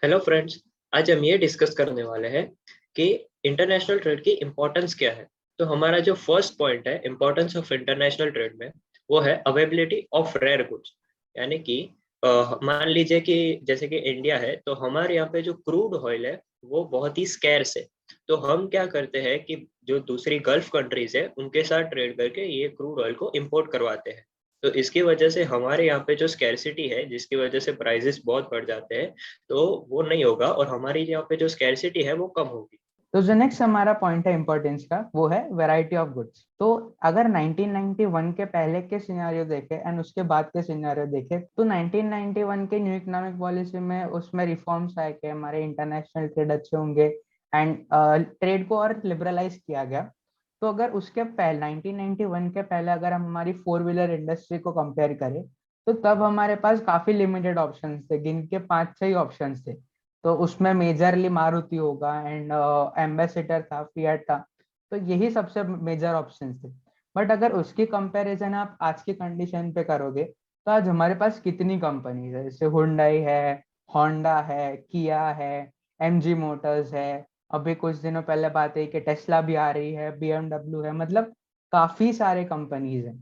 Hello friends. आज हम ये डिस्कस करने वाले हैं कि इंटरनेशनल ट्रेड की इम्पोर्टेंस क्या है। तो हमारा जो फर्स्ट पॉइंट है इम्पोर्टेंस ऑफ इंटरनेशनल ट्रेड में, वो है अवेलेबिलिटी ऑफ रेयर गुड्स। यानी कि मान लीजिए कि जैसे कि इंडिया है तो हमारे यहाँ पे जो क्रूड ऑयल है वो बहुत ही स्कैर्स है। तो हम क्या करते हैं कि जो दूसरी गल्फ कंट्रीज है उनके साथ ट्रेड करके ये क्रूड ऑयल को इम्पोर्ट करवाते हैं। तो इसकी वजह से हमारे यहाँ पे जो स्कैरसिटी है जिसकी वजह से प्राइसेस बहुत बढ़ जाते हैं, तो वो नहीं होगा और हमारी यहाँ पे जो स्कैरसिटी है वो कम होगी। तो जो नेक्स्ट हमारा पॉइंट है इम्पोर्टेंस का, वो है वैरायटी ऑफ गुड्स। तो अगर 1991 के पहले के सिनेरियो देखे एंड उसके बाद के सिनेरियो देखे, तो 1991 के न्यू इकोनॉमिक पॉलिसी में उसमें रिफॉर्म्स आए कि हमारे इंटरनेशनल ट्रेड अच्छे होंगे एंड ट्रेड को और लिबरलाइज किया गया। तो अगर उसके पहले 1991 के पहले अगर हम हमारी फोर व्हीलर इंडस्ट्री को कंपेयर करें, तो तब हमारे पास काफी लिमिटेड ऑप्शंस थे, गिन के 5-6 ही ऑप्शंस थे। तो उसमें मेजरली मारुति होगा एंड एम्बेसडर था, फिएट था। तो यही सबसे मेजर ऑप्शन थे। बट अगर उसकी कंपैरिजन आप आज की कंडीशन पे करोगे, तो आज हमारे पास कितनी कंपनीज है, जैसे हुंडई है, होंडा है, किया है, एमजी मोटर्स है। अभी कुछ दिनों पहले बात है कि टेस्ला भी आ रही है, बीएमडब्ल्यू है, मतलब काफी सारे कंपनीज हैं।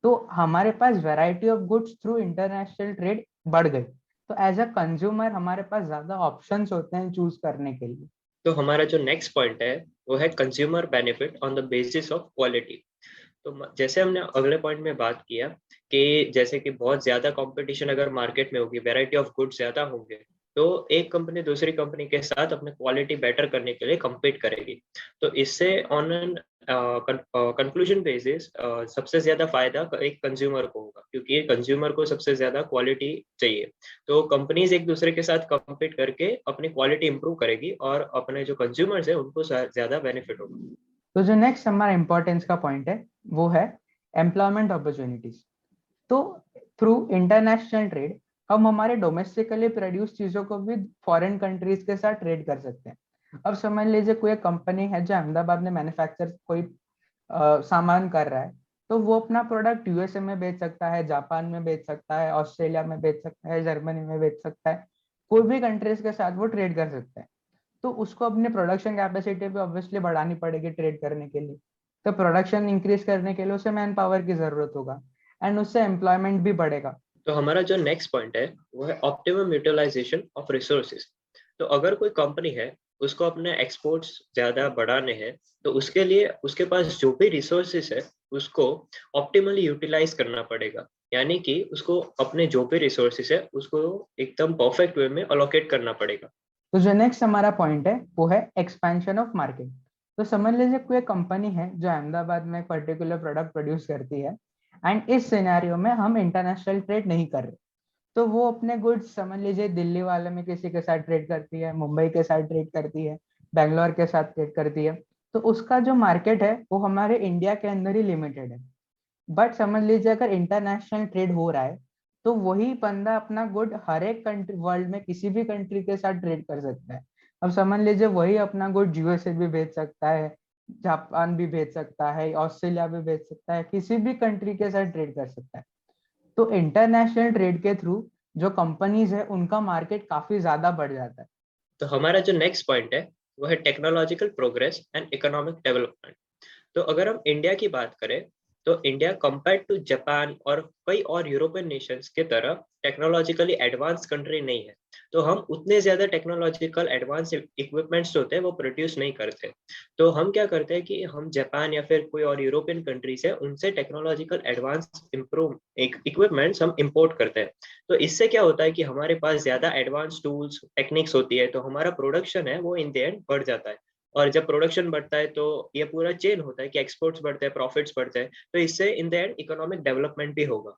तो हमारे पास variety of goods through international trade बढ़ गई। तो एज अ कंज्यूमर हमारे पास ज्यादा ऑप्शंस होते हैं चूज करने के लिए। तो हमारा जो नेक्स्ट पॉइंट है वो है consumer benefit on the basis of quality. तो जैसे हमने अगले पॉइंट में बात किया कि जैसे कि बहुत ज्यादा कंपटीशन अगर मार्केट में होगी, वैरायटी ऑफ गुड्स ज्यादा होंगे, तो एक कंपनी दूसरी कंपनी के साथ अपने क्वालिटी बेटर करने के लिए compete करेगी। तो इससे ऑन एन कंक्लूजन बेसिस सबसे ज्यादा फायदा एक कंज्यूमर को होगा, क्योंकि कंज्यूमर को सबसे ज्यादा क्वालिटी चाहिए। तो कंपनीज एक दूसरे के साथ compete करके अपनी क्वालिटी इंप्रूव करेगी और अपने जो कंज्यूमर्स है उनको ज्यादा बेनिफिट होगा। तो जो नेक्स्ट हमारा इंपॉर्टेंस का पॉइंट है, वो है एम्प्लॉयमेंट अपॉर्चुनिटीज। तो थ्रू इंटरनेशनल ट्रेड हम हमारे डोमेस्टिकली प्रोड्यूस चीजों को भी फॉरेन कंट्रीज के साथ ट्रेड कर सकते हैं। अब समझ लीजिए कोई कंपनी है जो अहमदाबाद में मैन्युफैक्चर कोई सामान कर रहा है, तो वो अपना प्रोडक्ट यूएसए में बेच सकता है, जापान में बेच सकता है, ऑस्ट्रेलिया में बेच सकता है, जर्मनी में बेच सकता है। कोई भी कंट्रीज के साथ वो ट्रेड कर सकता है। तो उसको अपने प्रोडक्शन कैपेसिटी पे ऑब्वियसली बढ़ानी पड़ेगी ट्रेड करने के लिए। तो प्रोडक्शन इंक्रीज करने के लिए उसे मैन पावर की जरूरत होगा एंड उससे एम्प्लॉयमेंट भी बढ़ेगा। तो हमारा जो नेक्स्ट पॉइंट है वो है ऑप्टिमम यूटिलाइजेशन ऑफ रिसोर्सेज। तो अगर कोई कंपनी है उसको अपने एक्सपोर्ट्स ज्यादा बढ़ाने हैं, तो उसके लिए उसके पास जो भी रिसोर्सेज है उसको ऑप्टिमली यूटिलाइज करना पड़ेगा। यानी कि उसको अपने जो भी रिसोर्सेज है उसको एकदम परफेक्ट वे में अलोकेट करना पड़ेगा। तो जो नेक्स्ट हमारा पॉइंट है, वो है एक्सपेंशन ऑफ मार्केट। तो समझ लीजिए कोई कंपनी है जो अहमदाबाद में एक पर्टिकुलर प्रोडक्ट प्रोड्यूस करती है एंड इस सिनेरियो में हम इंटरनेशनल ट्रेड नहीं कर रहे। तो वो अपने गुड्स समझ लीजिए दिल्ली वाले में किसी के साथ ट्रेड करती है, मुंबई के साथ ट्रेड करती है, बैंगलोर के साथ ट्रेड करती है। तो उसका जो मार्केट है वो हमारे इंडिया के अंदर ही लिमिटेड है। बट समझ लीजिए अगर इंटरनेशनल ट्रेड हो रहा है, तो वही बंदा अपना गुड हर एक कंट्री वर्ल्ड में किसी भी कंट्री के साथ ट्रेड कर सकता है। अब समझ लीजिए वही अपना गुड यूएसए भी भेज सकता है, जापान भी भेज सकता है, ऑस्ट्रेलिया भी भेज सकता है, किसी भी कंट्री के साथ ट्रेड कर सकता है। तो इंटरनेशनल ट्रेड के थ्रू जो कंपनीज है उनका मार्केट काफी ज्यादा बढ़ जाता है। तो हमारा जो नेक्स्ट पॉइंट है वो है technological progress and economic development. तो अगर हम इंडिया की बात करें, तो इंडिया कंपेयर टू जापान और कई और यूरोपियन नेशंस के तरह टेक्नोलॉजिकली एडवांस कंट्री नहीं है। तो हम उतने ज्यादा टेक्नोलॉजिकल एडवांस इक्विपमेंट्स जो होते हैं वो प्रोड्यूस नहीं करते। तो हम क्या करते हैं कि हम जापान या फिर कोई और यूरोपियन कंट्रीज है उनसे टेक्नोलॉजिकल एडवांस इम्प्रूव इक्विपमेंट्स हम इंपोर्ट करते हैं। तो इससे क्या होता है कि हमारे पास ज्यादा एडवांस टूल्स टेक्निक्स होती है, तो हमारा प्रोडक्शन है वो इन द एंड बढ़ जाता है। और जब प्रोडक्शन बढ़ता है तो ये पूरा चेन होता है कि एक्सपोर्ट्स बढ़ते हैं, प्रॉफिट्स बढ़ते हैं, तो इससे in the end economic development भी होगा।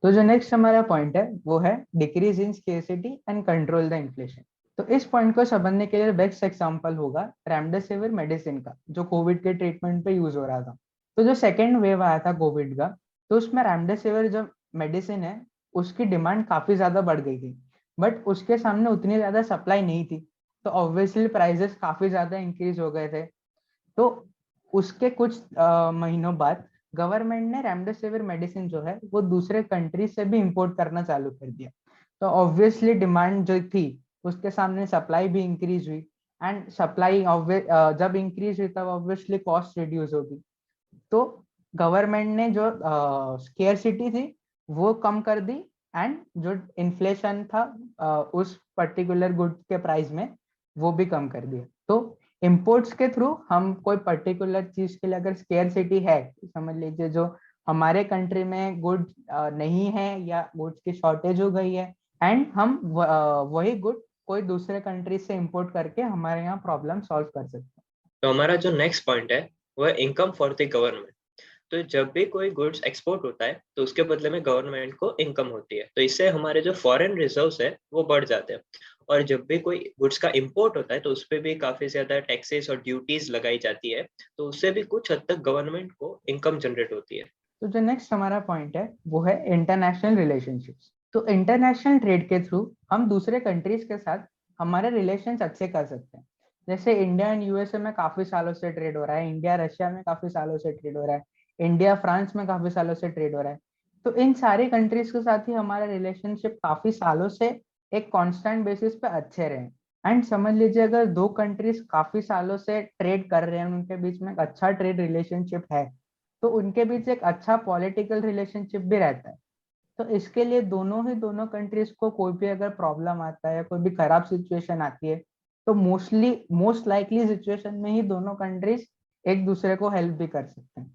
तो जो नेक्स्ट हमारा पॉइंट है, वो है decrease in scarcity and control the inflation. तो इस पॉइंट को समझने के लिए बेस्ट एग्जांपल होगा रेमडेसिविर मेडिसिन का, जो कोविड के ट्रीटमेंट पे यूज हो रहा था। तो जो सेकेंड वेव आया था कोविड का, तो उसमें रेमडेसिविर जो मेडिसिन है उसकी डिमांड काफी ज्यादा बढ़ गई थी। बट उसके सामने उतनी ज्यादा सप्लाई नहीं थी। तो ऑब्वियसली प्राइसेस काफी ज्यादा इंक्रीज हो गए थे। तो उसके कुछ महीनों बाद गवर्नमेंट ने रेमडेसिविर मेडिसिन जो है वो दूसरे कंट्री से भी इंपोर्ट करना चालू कर दिया। तो ऑब्वियसली डिमांड जो थी उसके सामने सप्लाई भी इंक्रीज हुई, एंड सप्लाई जब इंक्रीज हुई तब ऑब्वियसली कॉस्ट रिड्यूस होगी। तो गवर्नमेंट ने जो स्केर्सिटी थी वो कम कर दी, एंड जो इन्फ्लेशन था उस पर्टिकुलर गुड के प्राइस में वो भी कम कर दिया। तो इंपोर्ट्स के थ्रू हम कोई पर्टिकुलर चीज के लिए अगर स्केर्सिटी है, समझ लीजिए जो हमारे कंट्री में गुड नहीं है या गुड्स की शॉर्टेज हो गई है, एंड हम वही गुड कोई दूसरे कंट्री से इंपोर्ट करके हमारे यहाँ प्रॉब्लम सॉल्व कर सकते हैं। तो हमारा जो नेक्स्ट पॉइंट है वो है इनकम फॉर द गवर्नमेंट। तो जब भी कोई गुड्स एक्सपोर्ट होता है तो उसके बदले में गवर्नमेंट को इनकम होती है, तो इससे हमारे जो फॉरेन रिजर्व्स है वो बढ़ जाते हैं। और जब भी कोई गुड्स का इंपोर्ट होता है तो उस पर भी काफी ज्यादा टैक्सेस और ड्यूटीज लगाई जाती है, तो उससे भी कुछ हद तक गवर्नमेंट को इनकम जनरेट होती है। तो जो नेक्स्ट हमारा पॉइंट है वो है इंटरनेशनल रिलेशनशिप्स। तो इंटरनेशनल ट्रेड के थ्रू हम दूसरे कंट्रीज के साथ हमारे रिलेशंस अच्छे कर सकते हैं। जैसे इंडिया एंड यूएसए में काफी सालों से ट्रेड हो रहा है, इंडिया रशिया में काफी सालों से ट्रेड हो रहा है, इंडिया फ्रांस में काफी सालों से ट्रेड हो रहा है। तो इन सारी कंट्रीज के साथ ही हमारा रिलेशनशिप काफी सालों से एक कांस्टेंट बेसिस पे अच्छे रहे। एंड समझ लीजिए अगर दो कंट्रीज काफी सालों से ट्रेड कर रहे हैं, उनके बीच में एक अच्छा ट्रेड रिलेशनशिप है, तो उनके बीच एक अच्छा पॉलिटिकल रिलेशनशिप भी रहता है। तो इसके लिए दोनों कंट्रीज को कोई भी अगर प्रॉब्लम आता है, कोई भी खराब सिचुएशन आती है, तो मोस्ट लाइकली सिचुएशन में ही दोनों कंट्रीज एक दूसरे को हेल्प भी कर सकते हैं।